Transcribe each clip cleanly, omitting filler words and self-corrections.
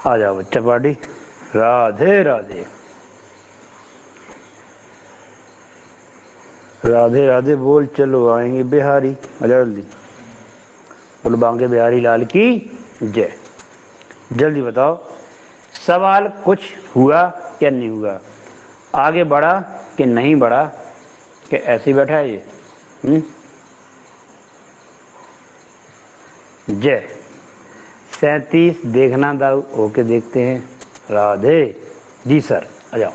आ जाओ बच्चा पार्टी। राधे राधे राधे राधे बोल चलो आएंगे बिहारी। आ जाओ जल्दी बोलो बांके बिहारी लाल की जय। जल्दी बताओ सवाल कुछ हुआ या नहीं हुआ, आगे बढ़ा कि नहीं बढ़ा, कि ऐसे ही बैठा है ये। जय 37 देखना दाऊ ओके देखते हैं। राधे जी सर आ जाओ।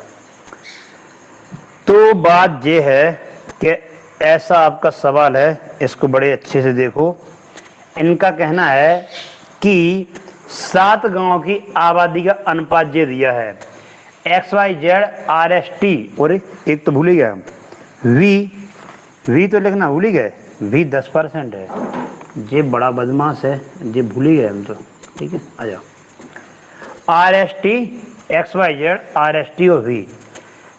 तो बात ये है कि ऐसा आपका सवाल है, इसको बड़े अच्छे से देखो। इनका कहना है कि 7 गांव की आबादी का अनुपात ये दिया है XYZ RST, और एक तो भूल ही गया वी तो लिखना भूल ही गए, वी 10% है। ये बड़ा बदमाश है, ये भूल ही गए हम तो। ठीक है आ जाओ। RST XYZ RST और वी,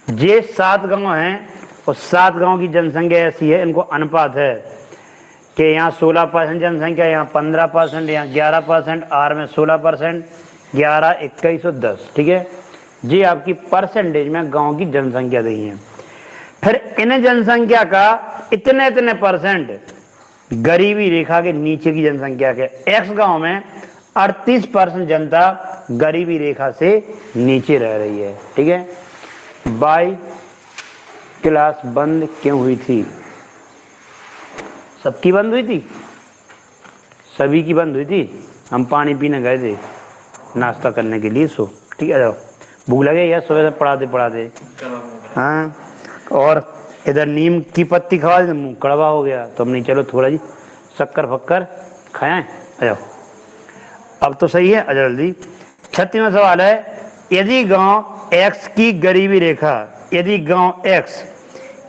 ये 7 गांव हैं और 7 गांव की जनसंख्या ऐसी है, इनको अनुपात है कि यहाँ 16% जनसंख्या, यहाँ 15%, यहाँ 11%, आर में 16%, 11, 21 और 10। ठीक है जी, आपकी परसेंटेज में गांव की जनसंख्या दी है। फिर इन जनसंख्या का इतने इतने परसेंट गरीबी रेखा के नीचे की जनसंख्या के। एक्स गांव में 38% जनता गरीबी रेखा से नीचे रह रही है। ठीक है। बाई क्लास बंद क्यों हुई थी? सबकी बंद हुई थी, सभी की बंद हुई थी। हम पानी पीने गए थे नाश्ता करने के लिए। सो ठीक है जाओ, भूख लगे या सुबह से पढ़ाते। हाँ, और इधर नीम की पत्ती खा दी, मुँह कड़वा हो गया, तो हमने चलो थोड़ा जी शक्कर फक्कर खाएं। आ जाओ अब तो सही है। अच्छा जल्दी 36वां सवाल है, यदि गांव एक्स की गरीबी रेखा, यदि गांव एक्स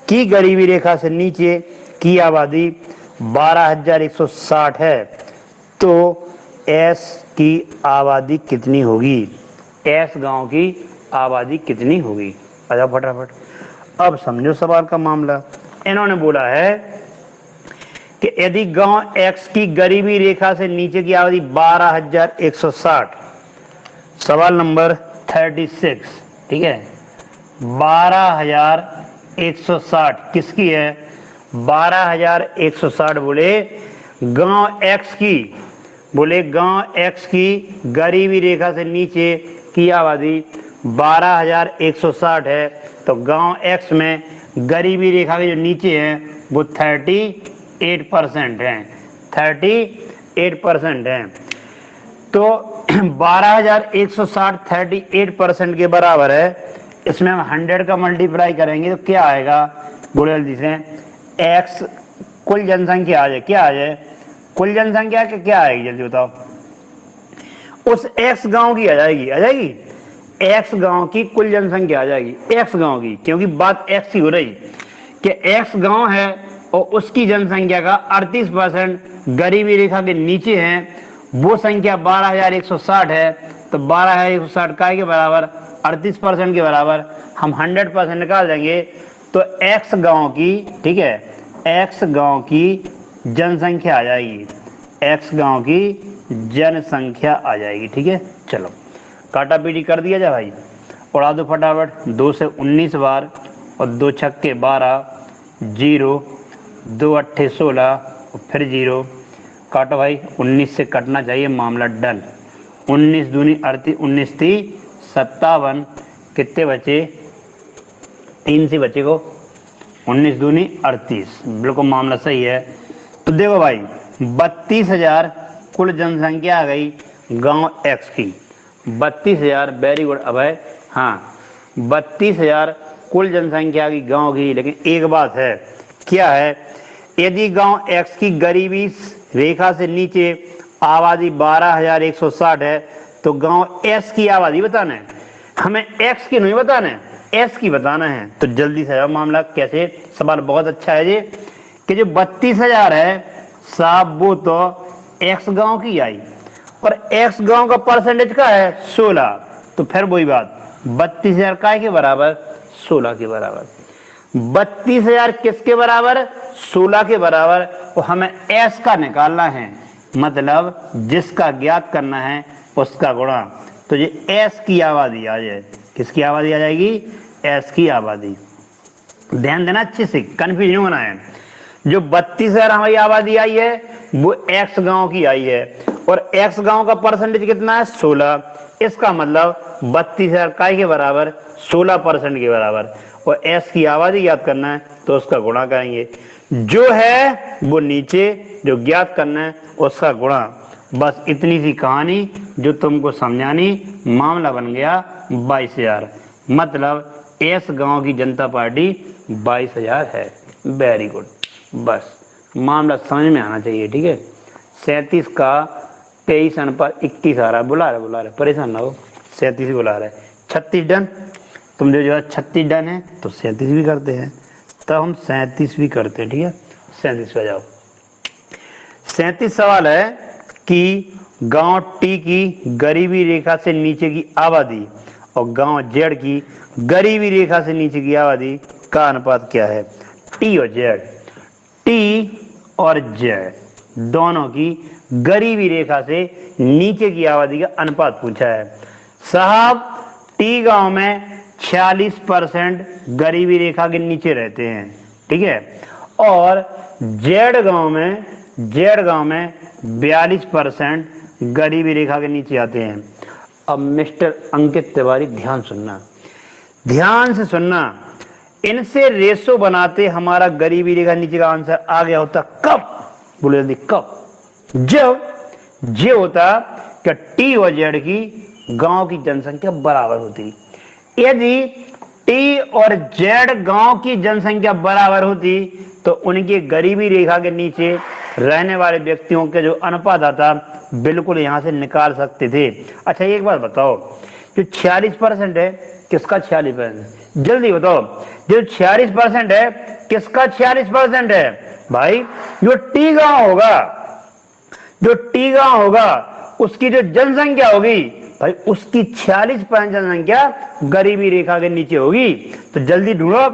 की गरीबी रेखा से नीचे की आबादी 12,160 है तो एस की आबादी कितनी होगी? एस गांव की आबादी कितनी होगी? अच्छा फटाफट अब समझो सवाल का मामला। इन्होंने बोला है कि यदि गांव एक्स की गरीबी रेखा से नीचे की आबादी 12,160, सवाल नंबर 36। ठीक है 12,160 किसकी है? 12,160 बोले गांव एक्स की, बोले गांव एक्स की गरीबी रेखा से नीचे की आबादी 12,160 है तो गांव एक्स में गरीबी रेखा के जो नीचे है वो 38% है। 38% है। तो 12,160 38% के बराबर है। इसमें हम 100 का मल्टीप्लाई करेंगे तो क्या आएगा? बोले जल्दी से। एक्स कुल जनसंख्या आ जाए, क्या आ जाए? कुल जनसंख्या के क्या आएगी जल्दी बताओ? उस एक्स गांव की आ जाएगी एक्स गांव की कुल जनसंख्या आ जाएगी, एक्स गांव की, क्योंकि बात एक्स की हो रही कि एक्स गांव है और उसकी जनसंख्या का 38% गरीबी रेखा के नीचे है। वो संख्या 12,160 है तो 12,160 काय के बराबर? 38% के बराबर। हम 100% निकाल देंगे तो एक्स गांव की, ठीक है, एक्स गांव की जनसंख्या आ जाएगी, एक्स गांव की जनसंख्या आ जाएगी। ठीक है चलो काटा पीटी कर दिया जाए भाई, उड़ा दो फटाफट। 2 से 19 बार और 2 छक्के 12, 0, 2 अट्ठे 16 और फिर 0। काटो भाई, 19 से कटना चाहिए, मामला डन। 19 दूनी 38, 19 थी 57, कितने बचे? 3 से बचे को 19 दूनी 38, बिल्कुल मामला सही है। तो देखो भाई 32,000 कुल जनसंख्या आ गई गांव एक्स की। 32,000, वेरी गुड अभय। हाँ 32,000 कुल जनसंख्या की गांव की। लेकिन एक बात है, क्या है? यदि गांव एक्स की गरीबी रेखा से नीचे आबादी 12,160 है तो गांव एस की आबादी बताना है हमें, एक्स की नहीं बताना है, एस की बताना है। तो जल्दी से मामला कैसे? सवाल बहुत अच्छा है ये कि जो 32,000 है साहब वो तो एक्स गांव की आई और एक्स गांव का परसेंटेज का है 16, तो फिर वही बात 32,000 काय के बराबर? 16 के बराबर। 32,000 किसके बराबर? 16 के बराबर। और हमें एस का निकालना है, मतलब जिसका ज्ञात करना है उसका गुणा। तो ये एस की आबादी आ जाए, किसकी आबादी आ जाएगी, एस की आबादी। ध्यान देना अच्छे से, कंफ्यूज नहीं होना है। जो 32,000 हमारी आबादी आई है वो एक्स गांव की आई है, और एक्स गांव का परसेंटेज कितना है, 16। इसका मतलब 32,000 काय के बराबर, 16% के बराबर। और एस की आबादी याद करना है तो उसका गुणा करेंगे, जो है वो नीचे, जो ज्ञात करना है उसका गुणा। बस इतनी सी कहानी जो तुमको समझानी, मामला बन गया 22,000। मतलब एस गांव की जनता पार्टी 22,000 है। वेरी गुड, बस मामला समझ में आना चाहिए, ठीक है। 37 का 23:21 आ रहा है, बुला रहे, परेशान ना हो, 37 ही बुला रहा है। 36 डन, तुम जो है 36 डन है तो 37 भी करते हैं, तब हम 37 भी करते हैं, ठीक है। 37 पे जाओ। 37 सवाल है कि गांव टी की गरीबी रेखा से नीचे की आबादी और गांव जेड की गरीबी रेखा से नीचे की आबादी का अनुपात क्या है। टी और जेड, टी और जेड दोनों की गरीबी रेखा से नीचे की आबादी का अनुपात पूछा है। साहब टी गांव में 46% गरीबी रेखा के नीचे रहते हैं, ठीक है, और जेड गांव में 42% गरीबी रेखा के नीचे आते हैं। अब मिस्टर अंकित तिवारी ध्यान से सुनना, इनसे रेशो बनाते हमारा गरीबी रेखा नीचे का आंसर आ गया होता कब, बोले जल्दी कब, जब ये होता कि टी और जेड की गांव की जनसंख्या बराबर होती। यदि टी और जेड गांव की जनसंख्या बराबर होती तो उनकी गरीबी रेखा के नीचे रहने वाले व्यक्तियों के जो अनुपात आता बिल्कुल यहां से निकाल सकते थे। अच्छा एक बात बताओ, जो 46% है किसका 46%, जल्दी बताओ, जो 46% है किसका 46% है भाई, जो टी गांव होगा उसकी जो जनसंख्या होगी भाई, उसकी 46% जनसंख्या गरीबी रेखा के नीचे होगी। तो जल्दी ढूंढो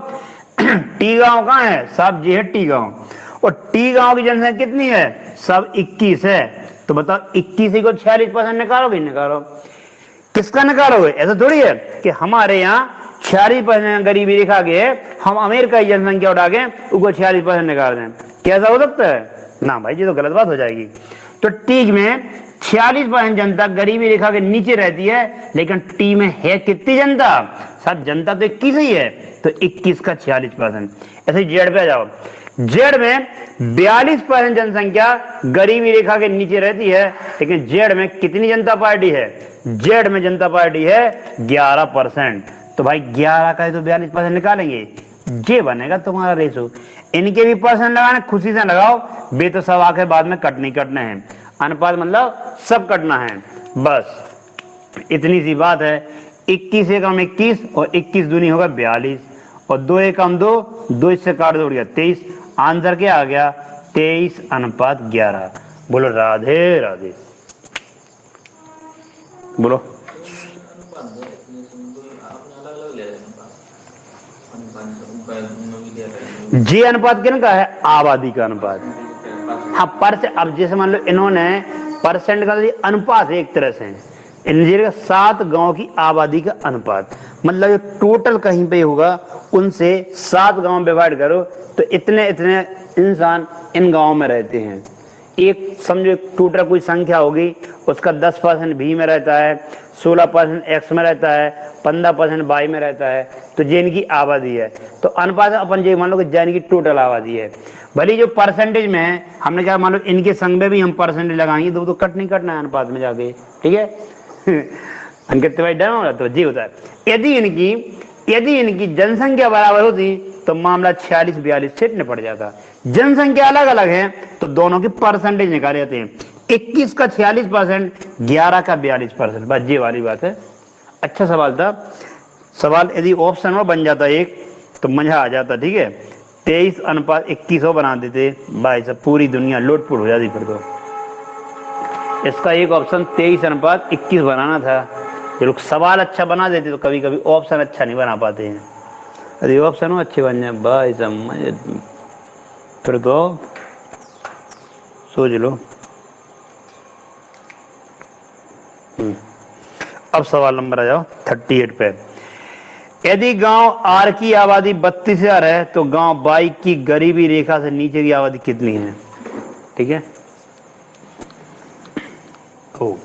टी गांव कहां है साहब, जी है टी गांव, और टी गांव की जनसंख्या कितनी है सब 21 है। तो बताओ 21 को 46% निकालोगे, निकालो, किसका निकालोगे, ऐसा थोड़ी है कि हमारे यहाँ 46% गरीबी रेखा के है, हम अमेरिका की जनसंख्या उठा के उसको 46% निकाल दें, कैसा हो सकता है ना भाई, ये तो गलत बात हो जाएगी। तो टी में 46% जनता गरीबी रेखा के नीचे रहती है, लेकिन टी में है कितनी जनता साहब, जनता तो 21 ही है, तो 21 का 46%। ऐसे जेड पे आ जाओ, जेड में 42% जनसंख्या गरीबी रेखा के नीचे रहती है, लेकिन जेड में कितनी जनता पार्टी है, जेड में जनता पार्टी है 11%। तो भाई 11 का तो 42% निकालेंगे, ये बनेगा तुम्हारा रेशो। इनके भी परसेंट लगाने, खुशी से लगाओ, बे तो सब आके बाद में कट नहीं कटने हैं, अनुपात मतलब सब कटना है, बस इतनी सी बात है। 21 एकम 21 और 21 दूनी होगा 42 और 2 एकम 2, 2 इससे काट दो 23, आंसर क्या आ गया 23:11। बोलो राधे राधे, बोलो। जी अनुपात किनका है, आबादी का अनुपात। हाँ अब जैसे मान लो इन्होंने परसेंट का अनुपात है, एक तरह से 7 गांव की आबादी का अनुपात, मतलब टोटल कहीं पे होगा उनसे 7 गांव डिवाइड करो तो इतने इतने इंसान इन गांव में रहते हैं। एक समझो टोटल कोई संख्या होगी, उसका 10% भी में रहता है, 16% एक्स में रहता है, 15% वाई में रहता है, तो जे इनकी आबादी है। तो अनुपात अपन ये मान लो कि जैन की टोटल आबादी है, भले जो परसेंटेज में है हमने क्या मान लो इनके संग में भी हम परसेंटेज लगाएंगे तो कट नहीं कटना है अनुपात में जाके, ठीक है। अंकित भाई डर होगा तो जी होता है। यदि इनकी जनसंख्या बराबर होती तो मामला 46-42 से निपट जाता। जनसंख्या अलग अलग है तो दोनों की परसेंटेज निकाले जाते हैं, 21 का 46%, 11 का 42%, बस ये वाली बात है। अच्छा सवाल था, सवाल यदि ऑप्शन में बन जाता एक तो मजा आ जाता, ठीक है। 23:21 बना देते भाई साहब, पूरी दुनिया लोटपुट हो जाती फिर तो। इसका एक ऑप्शन 23:21 बनाना था। ये लोग सवाल अच्छा बना देते तो कभी कभी ऑप्शन अच्छा नहीं बना पाते हैं, यदि ऑप्शन अच्छे बन जाए भाई साहब फिर तो सोच लो। अब सवाल नंबर आ जाओ 38 पे। यदि गांव आर की आबादी 32,000 है तो गांव बाई की गरीबी रेखा से नीचे की आबादी कितनी है? ठीक है, ओ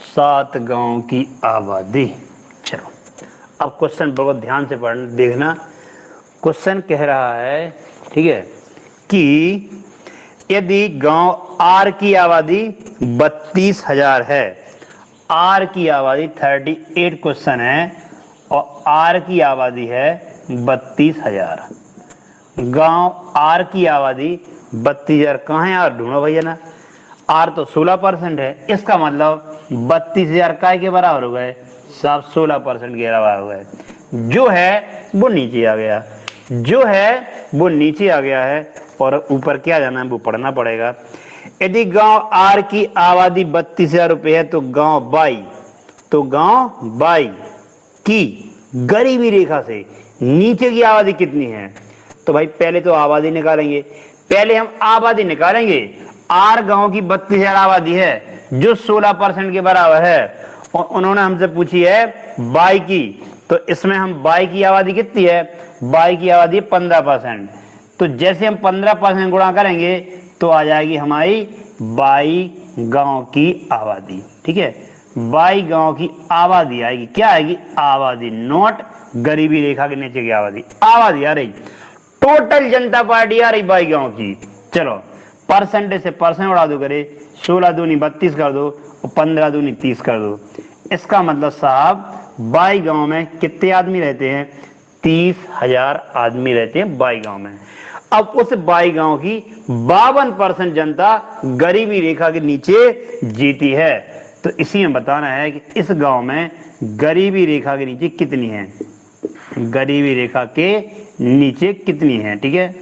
7 गांव की आबादी। चलो अब क्वेश्चन बहुत ध्यान से पढ़ देखना। क्वेश्चन कह रहा है, ठीक है, कि यदि गांव आर की आबादी 32,000 है, आर की आबादी 38 क्वेश्चन है और आर की आबादी है 32,000। गांव आर की आबादी 32,000 कहाँ है यार? ढूंढो भैया ना। आर तो 16% है, इसका मतलब 32,000 काय के बराबर हो गए? सब 16% के बराबर हो गए। जो है वो नीचे आ गया, जो है वो नीचे आ गया है और ऊपर क्या जाना है वो पढ़ना पड़ेगा। यदि गांव आर की आबादी 32,000 रुपये है तो गांव बाई की गरीबी रेखा से नीचे की आबादी कितनी है? तो भाई पहले तो आबादी निकालेंगे, पहले हम आबादी निकालेंगे। आर गांव की 32,000 आबादी है जो 16% के बराबर है और उन्होंने हमसे पूछी है बाई की, तो इसमें हम बाई की आबादी कितनी है? बाई की आबादी 15%। तो जैसे हम 15% गुणा करेंगे तो आ जाएगी हमारी बाई गांव की आबादी। ठीक है, बाई गांव की आबादी आएगी, क्या आएगी? आबादी, नोट गरीबी रेखा के नीचे की आबादी। आबादी आ रही, टोटल जनता पार्टी आ रही बाई गांव की। चलो परसेंटेज से परसेंट उड़ा दो, करे 16 दूनी 32 कर दो और 15 दूनी 30 कर दो। इसका मतलब साहब बाई गांव में कितने आदमी रहते हैं? 30,000 आदमी रहते हैं बाई गांव में। अब उस बाई गांव की 52% जनता गरीबी रेखा के नीचे जीती है। तो इसी में बताना है कि इस गांव में गरीबी रेखा के नीचे कितनी है, गरीबी रेखा के नीचे कितनी है। ठीक है,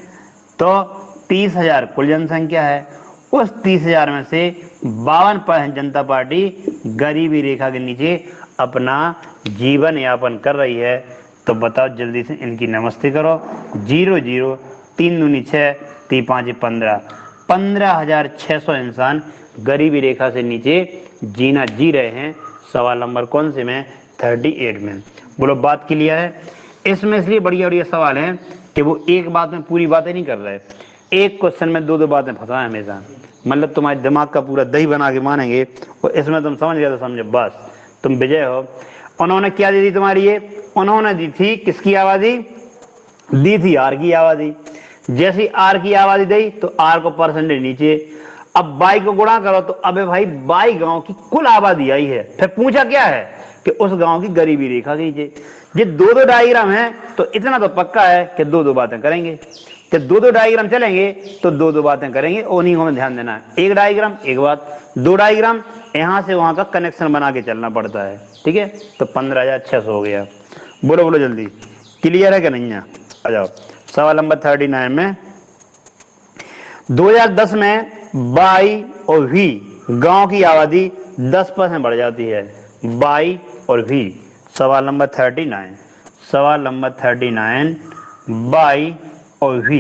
तो 30,000 कुल जनसंख्या है, उस 30,000 में से 52% जनता पार्टी गरीबी रेखा के नीचे अपना जीवन यापन कर रही है। तो बताओ जल्दी से इनकी नमस्ते करो। 0 0 3 दूनी 6 3 5 15, 15,600 इंसान गरीबी रेखा से नीचे जी रहे हैं। सवाल नंबर कौन से में? 38 में। बोलो बात क्लियर है? इसमें इसलिए बढ़िया बढ़िया सवाल हैं कि वो एक बात में पूरी बातें नहीं कर रहे, एक क्वेश्चन में दो बातें फंसाए हमेशा। मतलब तुम्हारे दिमाग का पूरा दही बना के मानेंगे और इसमें तुम समझ गए तो समझो बस तुम विजय हो। उन्होंने क्या दी थी तुम्हारी? ये उन्होंने दी थी किसकी आबादी? दी थी आर की आबादी। जैसी आर की आबादी दी तो आर को परसेंटेज नीचे। अब बाई को गुणा करो तो अबे भाई बाई गांव की कुल आबादी आई है। फिर पूछा क्या है कि उस गांव की गरीबी रेखा के नीचे। ये दो डायग्राम है तो इतना तो पक्का है कि दो बातें करेंगे, कि दो डायग्राम चलेंगे तो दो बातें करेंगे। उन्हीं को ध्यान देना है, एक डायग्राम एक बात, दो डायग्राम यहां से वहां का कनेक्शन बना के चलना पड़ता है। ठीक है, तो 15,600 हो गया। बोलो बोलो जल्दी, क्लियर है कि नहीं है? आ जाओ सवाल नंबर 39 में। 2010 में बाई और वी गांव की आबादी 10% बढ़ जाती है। बाई और वी, सवाल नंबर 39, सवाल नंबर 39, बाई और वी,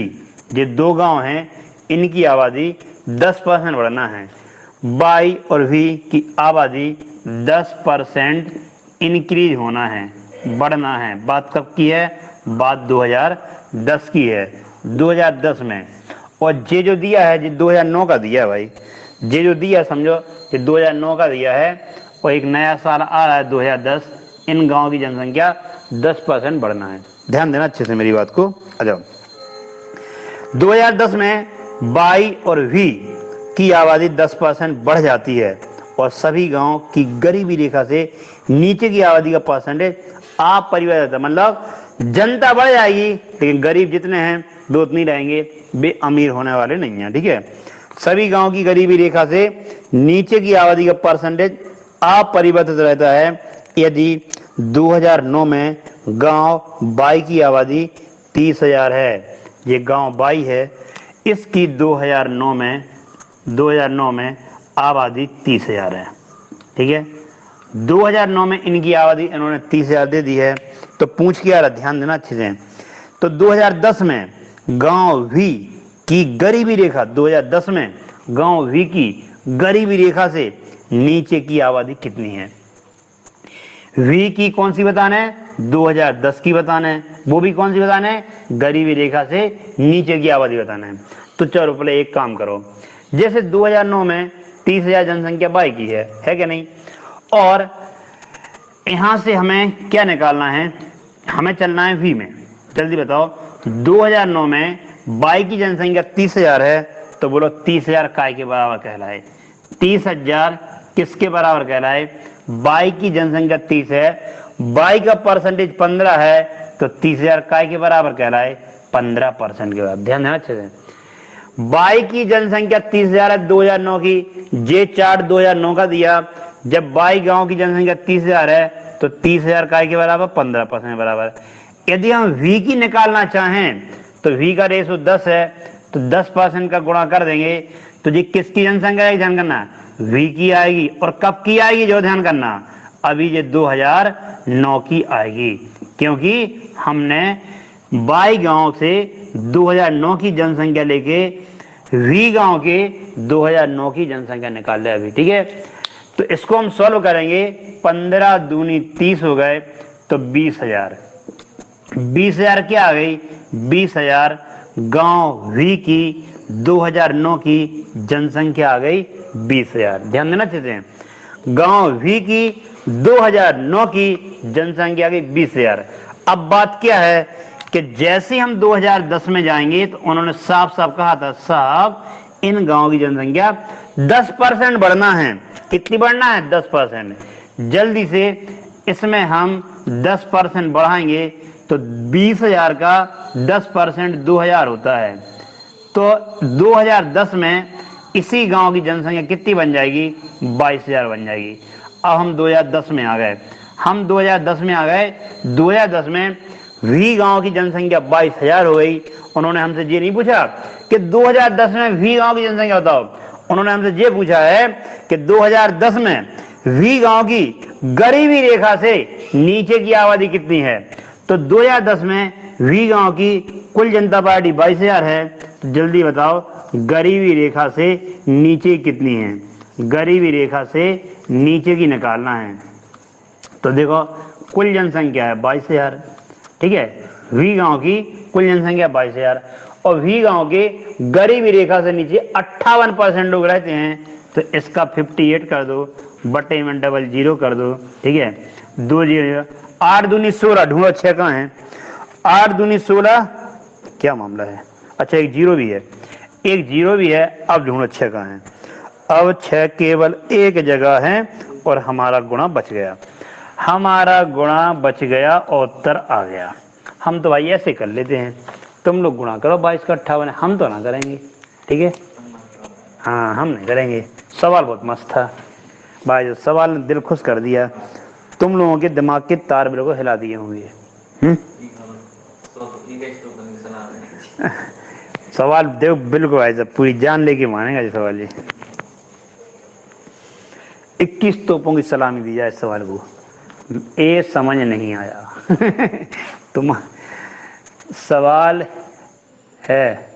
ये दो गांव हैं, इनकी आबादी 10% बढ़ना है। बाई और वी की आबादी 10% इंक्रीज होना है, बढ़ना है। बात कब की है? बात 2010 की है, 2010 में। और ये जो दिया है ये 2009 का दिया है भाई, ये जो दिया समझो ये 2009 का दिया है और एक नया साल आ रहा है 2010। इन गांव की जनसंख्या 10% बढ़ना है। ध्यान देना अच्छे से मेरी बात को। आ जाओ 2010 में बाई और वी की आबादी 10% बढ़ जाती है और सभी गांव की गरीबी रेखा से नीचे की आबादी का परसेंटेज आप परिवर्तित, मतलब जनता बढ़ जाएगी लेकिन गरीब जितने हैं वो उतनी रहेंगे, वे अमीर होने वाले नहीं हैं। ठीक है, सभी गांव की गरीबी रेखा से नीचे की आबादी का परसेंटेज आप परिवर्तित रहता है। यदि 2009 में गांव बाई की आबादी 30,000 है, ये गांव बाई है, इसकी 2009 में आबादी 30,000 है। ठीक है, 2009 में इनकी आबादी इन्होंने 30,000 दे दी है। तो पूछ के आ रहा, ध्यान देना अच्छे से। तो 2010 में गांव वी की गरीबी रेखा 2010 में गांव वी की गरीबी रेखा से नीचे की आबादी कितनी है। वी की कौन सी बताना है, 2010 की बताना है, वो भी कौन सी बताना है, गरीबी रेखा से नीचे की आबादी बताना है। तो चलो पहले एक काम करो, जैसे 2009 में 30,000 जनसंख्या बाई की है कि नहीं, और यहां से हमें क्या निकालना है, हमें चलना है वी में। जल्दी बताओ, 2009 में बाई की जनसंख्या 30,000 है, तो बोलो 30,000 काय के बराबर कहलाए, 30,000 किसके बराबर कहलाए, बाई की जनसंख्या 30 है, बाई का परसेंटेज 15 है, तो 30,000 काय के बराबर कहलाए, 15% के बराबर। ध्यान देना अच्छे से, बाई की जनसंख्या 30,000 है 2009 की, जे चार्ट 2009 का दिया, जब बाई गांव की जनसंख्या 30,000 है तो 30,000 काय के बराबर, 15% बराबर। यदि हम वी की निकालना चाहें तो वी का रेशो 10 है, तो 10% का गुणा कर देंगे, तो जी किसकी जनसंख्या है ध्यान करना, वी की आएगी। और कब की आएगी जो ध्यान करना, अभी ये 2009 की आएगी, क्योंकि हमने बाई गांव से 2009 की जनसंख्या लेके वी गांव के 2009 की जनसंख्या निकाल ले अभी, ठीक है। तो इसको हम सॉल्व करेंगे, 15 दूनी 30 हो गए, तो 20,000, 20,000 क्या आ गई, 20,000 गांव वी की 2009 की जनसंख्या आ गई 20,000। ध्यान देना चाहिए, गांव वी की 2009 की जनसंख्या आ गई 20,000। अब बात क्या है कि जैसे हम 2010 में जाएंगे तो उन्होंने साफ साफ कहा था, साहब इन गांव की जनसंख्या 10% बढ़ना है। कितनी बढ़ना है, 10%। जल्दी से इसमें हम 10% बढ़ाएंगे तो 20,000 का 10% 2,000 होता है, तो 2010 में इसी गांव की जनसंख्या कितनी बन जाएगी, 22,000 बन जाएगी। अब हम 2010 में आ गए, 2010 में वी गांव की जनसंख्या 22,000 हो गई। उन्होंने हमसे ये नहीं पूछा कि 2010 में वी गांव की जनसंख्या बताओ, उन्होंने हमसे ये पूछा है कि 2010 में वी गांव की गरीबी रेखा से नीचे की आबादी कितनी है। तो 2010 में वी गांव की कुल जनता पार्टी 22,000 है, तो जल्दी बताओ गरीबी रेखा से नीचे कितनी है, गरीबी रेखा से नीचे की निकालना है। तो देखो कुल जनसंख्या है 22,000, ठीक है, वी गांव की कुल जनसंख्या 22,000, और वी गांव के गरीबी रेखा से नीचे 58% लोग रहते हैं, तो इसका 58 कर दो, बटे में 00 कर दो, ठीक है, 2 0, 8 दूनी 16, ढूंढो 6 कहाँ है, 8 दूनी 16, क्या मामला है, अच्छा एक जीरो भी है, एक जीरो भी है। अब ढूंढो 6 कहाँ है, अब 6 केवल एक जगह है और हमारा गुणा बच गया, हमारा गुणा बच गया और उत्तर आ गया। हम तो भाई ऐसे कर लेते हैं, तुम लोग गुणा करो 22 का 58, हम तो ना करेंगे, ठीक है, हाँ हम नहीं करेंगे। सवाल बहुत मस्त था भाई, जो सवाल ने दिल खुश कर दिया, तुम लोगों के दिमाग के तार बिल्कुल हिला दिए होंगे। सवाल देखो बिल्कुल भाई साहब पूरी जान लेके मानेगा ये सवाल, ये 21 तोपों की सलामी दी जाए इस सवाल को, ये समझ नहीं आया तुम सवाल है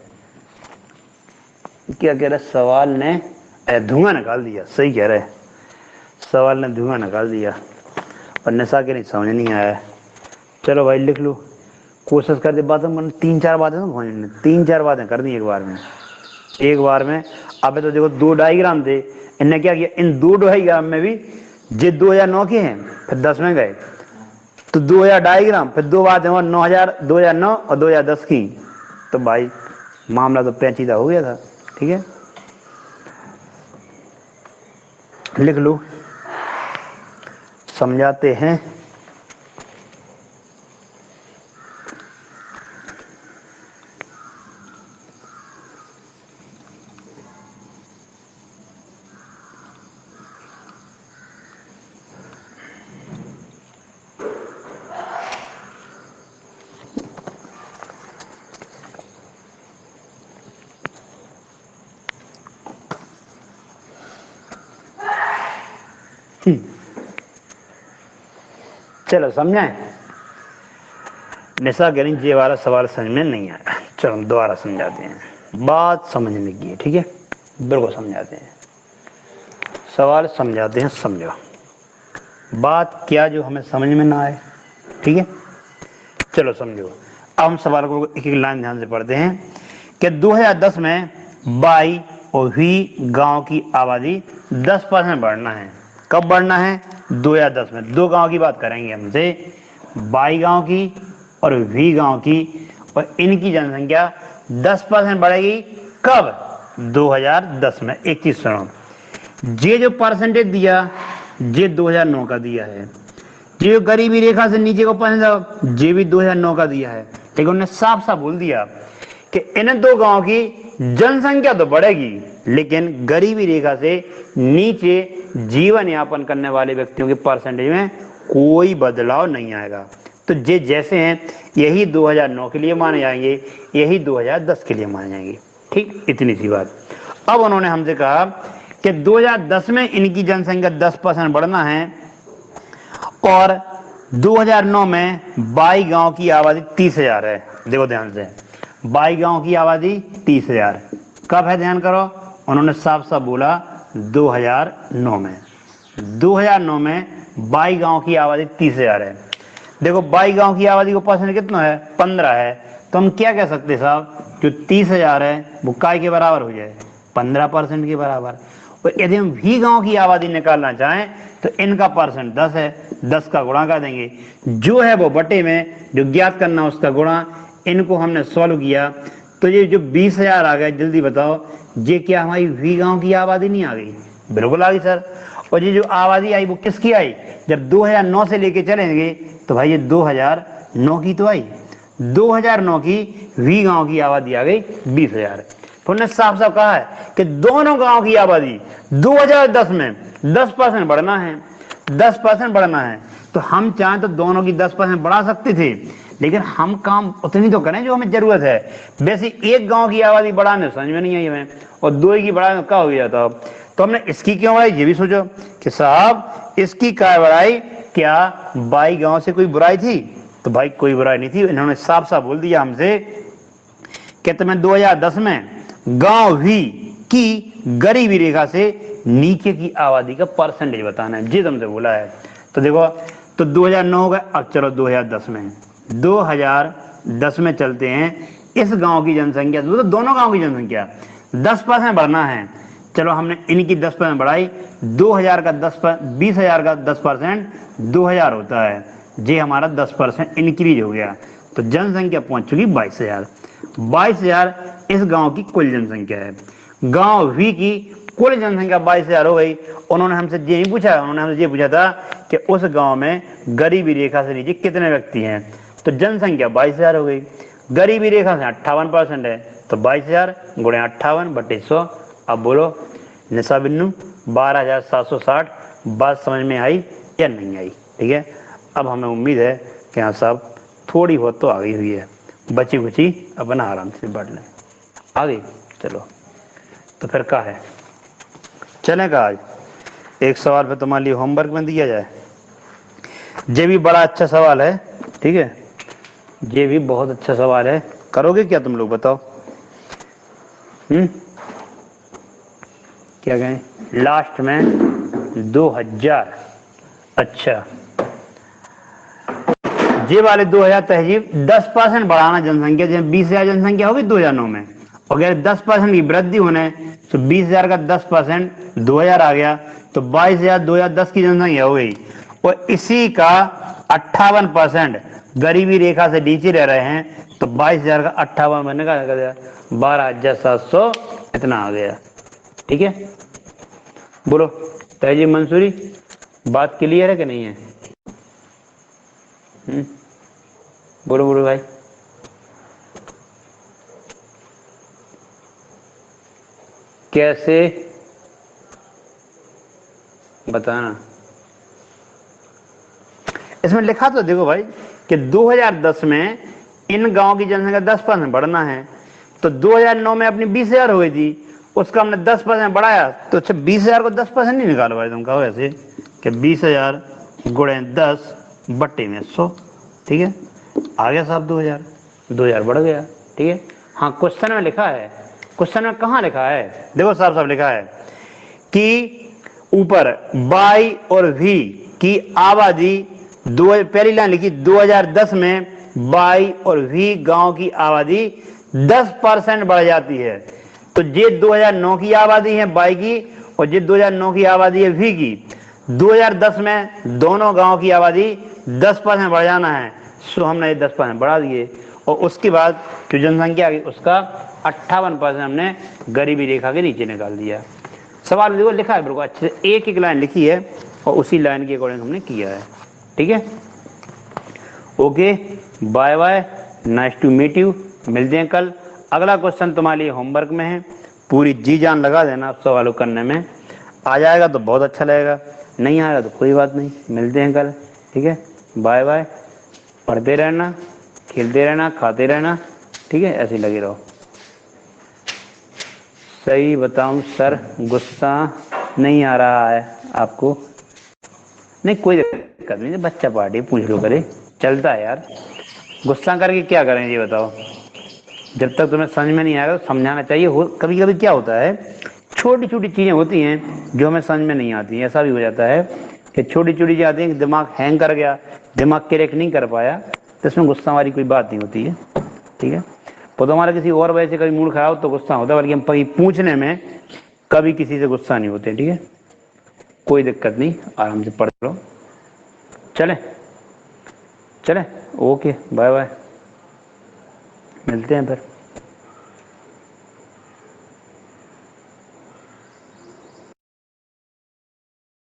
क्या कह रहे, सवाल ने धुआं निकाल दिया, सही कह रहे, सवाल ने धुआं निकाल दिया, और निशा के नहीं समझ नहीं आया। चलो भाई लिख लो, कोशिश कर दे बातों में, 3-4 बातें तो 3-4 बातें कर दी एक बार में। अब तो देखो 2 डायग्राम थे, इनने क्या किया, इन 2 डायग्राम में भी जे 2009 के हैं, फिर 10 में गए तो 2000 डायग्राम, फिर 2 बातें और 2009 और 2010 की, तो भाई मामला तो पेचीदा हो गया था, ठीक है। लिख लो, समझाते हैं। चलो समझाएं, निशा कह रही ये वाला सवाल समझ में नहीं आया, चलो दोबारा समझाते हैं, बात समझने की है, ठीक है। बिल्कुल समझाते हैं, सवाल समझाते हैं, समझो बात क्या जो हमें समझ में ना आए। ठीक है, चलो समझो। अब हम सवाल को एक एक लाइन ध्यान से पढ़ते हैं कि 2010 में बाई और वी गांव की आबादी 10% बढ़ना है। कब बढ़ना है? 2010 में। दो गांव की बात करेंगे हमसे, बाई गांव की और वी गांव की, और इनकी जनसंख्या 10% बढ़ेगी। कब? 2010 में। एक चीज सुनो, ये जो परसेंटेज दिया ये 2009 का दिया है, ये गरीबी रेखा से नीचे को परसेंट ये भी 2009 का दिया है, लेकिन उन्होंने साफ साफ बोल दिया कि इन दो गांव की जनसंख्या तो बढ़ेगी लेकिन गरीबी रेखा से नीचे जीवन यापन करने वाले व्यक्तियों के परसेंटेज में कोई बदलाव नहीं आएगा। तो ये जैसे हैं यही 2009 के लिए माने जाएंगे, यही 2010 के लिए माने जाएंगे। ठीक, इतनी सी बात। अब उन्होंने हमसे कहा कि 2010 में इनकी जनसंख्या 10% बढ़ना है और 2009 में बाई गांव की आबादी 30,000 है। देखो ध्यान से, बाई गांव की आबादी 30,000 कब है? ध्यान करो, उन्होंने साफ साफ बोला 2009 में। 2009 में बाई गांव की आबादी 30,000 है। देखो बाई गांव की आबादी को परसेंट कितना है? 15 है। तो हम क्या कह सकते साहब, जो 30,000 है वो काय के बराबर हो जाए? 15% के बराबर। और यदि हम वी गांव की आबादी निकालना चाहें तो इनका परसेंट 10 है, 10 का गुणा कर देंगे, जो है वो बटे में जो ज्ञात करना उसका गुणा। इनको हमने सॉल्व किया तो ये जो 20,000 आ गया, जल्दी बताओ ये क्या हमारी वी गांव की आबादी नहीं आ गई? बिल्कुल आ गई सर। और ये जो आबादी आई वो किसकी आई? जब 2009 से लेके चलेंगे तो भाई ये 2009 की तो आई। 2009 की वी गांव की आबादी आ गई 20,000। तो उन्होंने साफ साफ कहा है कि दोनों गांव की आबादी 2010 में 10% बढ़ना है, 10% बढ़ना है। तो हम चाहें तो दोनों की 10% बढ़ा सकते थे, लेकिन हम काम उतनी तो करें जो हमें जरूरत है। वैसे एक गांव की आबादी बढ़ाने समझ में नहीं आई हमें, और दो की बढ़ाने क्या हो गया था। तो हमने इसकी क्यों बढ़ाई ये भी सोचो कि साहब इसकी क्या बढ़ाई, क्या बाई गांव से कोई बुराई थी? तो भाई कोई बुराई नहीं थी। इन्होंने साफ साफ बोल दिया हमसे कि तुम्हें 2010 में गांव भी की गरीबी रेखा से नीचे की आबादी का परसेंटेज बताना है, जी तुमसे बोला है। तो देखो, तो 2009 हो गया। अब चलो 2010 में, 2010 में चलते हैं। इस गांव की जनसंख्या, तो दोनों गांव की जनसंख्या 10% बढ़ना है। चलो हमने इनकी 10% बढ़ाई, 2000 का 20,000 का 10% 2000 होता है, ये हमारा 10% इंक्रीज हो गया। तो जनसंख्या पहुंच चुकी 22,000। 22,000 इस गांव की कुल जनसंख्या है। गांव वी की कुल जनसंख्या 22,000 हो गई। उन्होंने हमसे ये नहीं पूछा, उन्होंने हमसे ये पूछा था कि उस गांव में गरीबी रेखा से नीचे कितने व्यक्ति हैं। तो जनसंख्या 22,000 हो गई। गरीबी रेखा से 58% है, तो 22,000 गुणे 58/100। अब बोलो निशा बिन्नू 12,760। बात समझ में आई या नहीं आई? ठीक है, अब हमें उम्मीद है कि हाँ साहब थोड़ी बहुत तो आ गई हुई है, बची खुची अपना आराम से बढ़ लें। आ गई? चलो तो फिर क्या है, चलेगा आज एक सवाल पे तुम्हारे लिए होमवर्क में दिया जाए। ये भी बड़ा अच्छा सवाल है, ठीक है, ये भी बहुत अच्छा सवाल है। करोगे क्या तुम लोग बताओ? क्या कहें लास्ट में 2000। अच्छा, ये वाले 2000 तहजीब 10% बढ़ाना जनसंख्या, जैसे 20,000 जनसंख्या होगी 2009 में, और अगर 10% की वृद्धि होने तो 20,000 का 10% 2000 आ गया, तो 22,000 2010 की जनसंख्या हो गई। और इसी का 58% गरीबी रेखा से नीचे रह रहे हैं, तो 22,000 का 58 बनने का 12,700 इतना आ गया। ठीक है, बोलो तहजीब मंसूरी, बात क्लियर है कि नहीं है? बोलो बोलो भाई। कैसे बताना, इसमें लिखा तो देखो भाई कि 2010 में इन गांव की जनसंख्या 10% बढ़ना है। तो 2009 में अपनी 20,000 हो गई थी, उसका हमने 10% बढ़ाया, तो अच्छा 20,000 को 10% नहीं निकालो भाई, तुम कहो ऐसे कि 20,000 गुणे 10/100। ठीक है, आ गया साहब 2000 बढ़ गया। ठीक है, हाँ क्वेश्चन में लिखा है क्वेश्चन में कहाँ लिखा है, देखो साफ साफ लिखा है कि ऊपर बाई और वी की आबादी पहली लाइन लिखी 2010 में बाई और वी गांव की आबादी 10% बढ़ जाती है। तो ये 2009 की आबादी है बाई की और ये 2009 की आबादी है वी की। 2010 में दोनों गांव की आबादी 10% बढ़ जाना है, सो हमने 10% बढ़ा दिए। और उसके बाद जो जनसंख्या आ गई उसका 58% हमने गरीबी रेखा के नीचे निकाल दिया। सवाल देखो लिखा है बिल्कुल अच्छे से, एक एक लाइन लिखी है और उसी लाइन के अकॉर्डिंग हमने किया है। ठीक है, okay, bye bye, nice to meet you. मिलते हैं कल। अगला क्वेश्चन तुम्हारे लिए होमवर्क में है, पूरी जी जान लगा देना सवालों करने में। आ जाएगा तो बहुत अच्छा लगेगा, नहीं आएगा तो कोई बात नहीं। मिलते हैं कल, ठीक है, बाय बाय। पढ़ते रहना, खेलते रहना, खाते रहना, ठीक है, ऐसे ही लगे रहो। सही बताऊं सर, गुस्सा नहीं आ रहा है आपको? नहीं कोई दिक्कत नहीं, बच्चा पार्टी पूछ लो करे, चलता है यार। गुस्सा करके क्या करें ये बताओ? जब तक तुम्हें समझ में नहीं आएगा तो समझाना चाहिए। कभी कभी क्या होता है, छोटी छोटी चीजें होती हैं जो हमें समझ में नहीं आती हैं। ऐसा भी हो जाता है कि छोटी छोटी चीजें आती हैं कि दिमाग हैंग कर गया, दिमाग क्लिक नहीं कर पाया, तो इसमें गुस्सा वाली कोई बात नहीं होती है। ठीक है, तो तुम्हारा किसी और वजह से कभी मूड खराब तो गुस्सा होता है, बल्कि हम कभी पूछने में कभी किसी से गुस्सा नहीं होते। ठीक है, कोई दिक्कत नहीं, आराम से पढ़ लो। चले चले, ओके, बाय बाय, मिलते हैं फिर।